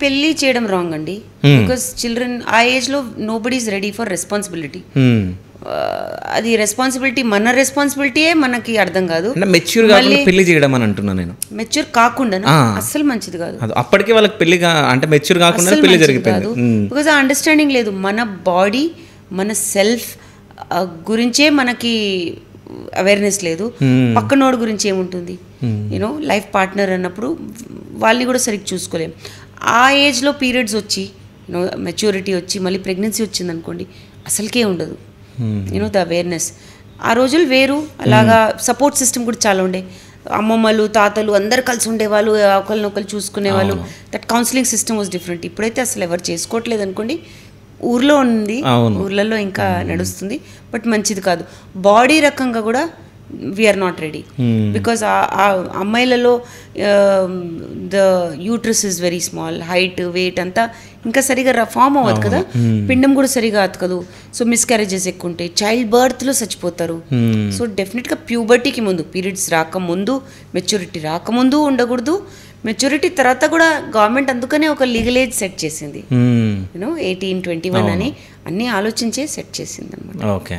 పెళ్లి చేయడం రాంగ్ అండి. బికాస్ చిల్డ్రన్ ఆ ఏజ్లో nobody is ready for responsibility. అది రెస్పాన్సిబిలిటీ, మన రెస్పాన్సిబిలిటీయే మనకి అర్థం కాదు. మెచ్యూర్ కాకుండా పెళ్లి చేయడం అని అంటున్నా నేను. మెచ్యూర్ కాకుండా అస్సలు మంచిది కాదు. అప్పటికే వాళ్ళకి పెళ్లి అంటే మెచ్యూర్ కాకుండా పెళ్లి జరిగిపోయింది. బికాజ్ ఆ అండర్స్టాండింగ్ లేదు. మన బాడీ, మన సెల్ఫ్ గురించే మనకి అవేర్నెస్ లేదు. పక్కనోడు గురించి ఏముంటుంది, యూనో లైఫ్ పార్ట్నర్ అన్నప్పుడు వాళ్ళని కూడా సరిగ్గా చూసుకోలేం. ఆ ఏజ్లో పీరియడ్స్ వచ్చి యూనో మెచ్యూరిటీ వచ్చి మళ్ళీ ప్రెగ్నెన్సీ వచ్చింది అనుకోండి, అసలుకే ఉండదు యూనో ద అవేర్నెస్. ఆ రోజులు వేరు. అలాగా సపోర్ట్ సిస్టమ్ కూడా చాలా ఉండే. అమ్మమ్మలు, తాతలు అందరు కలిసి ఉండేవాళ్ళు, ఒకరినొకరు చూసుకునేవాళ్ళు. That counselling system was different. ఇప్పుడైతే అసలు ఎవరు చేసుకోవట్లేదు అనుకోండి. ఊర్లో ఉంది, ఊర్లలో ఇంకా నడుస్తుంది, బట్ మంచిది కాదు. బాడీ రకంగా కూడా వీఆర్ నాట్ రెడీ. బికాజ్ ఆ అమ్మాయిలలో the uterus is very small, height, weight అంతా ఇంకా సరిగా ఫామ్ అవ్వదు కదా, పిండం కూడా సరిగా అతకదు. సో మిస్క్యారేజెస్ ఎక్కువ ఉంటాయి, చైల్డ్ బర్త్లో చచ్చిపోతారు. సో డెఫినెట్గా ప్యూబర్టీకి ముందు, పీరియడ్స్ రాకముందు, మెచ్యూరిటీ రాకముందు ఉండకూడదు. మెచ్యూరిటీ తర్వాత కూడా గవర్నమెంట్ అందుకనే ఒక లీగల్ ఏజ్ సెట్ చేసింది, యూనో 18, 21 అని అన్నీ ఆలోచించే సెట్ చేసింది అనమాట. ఓకే.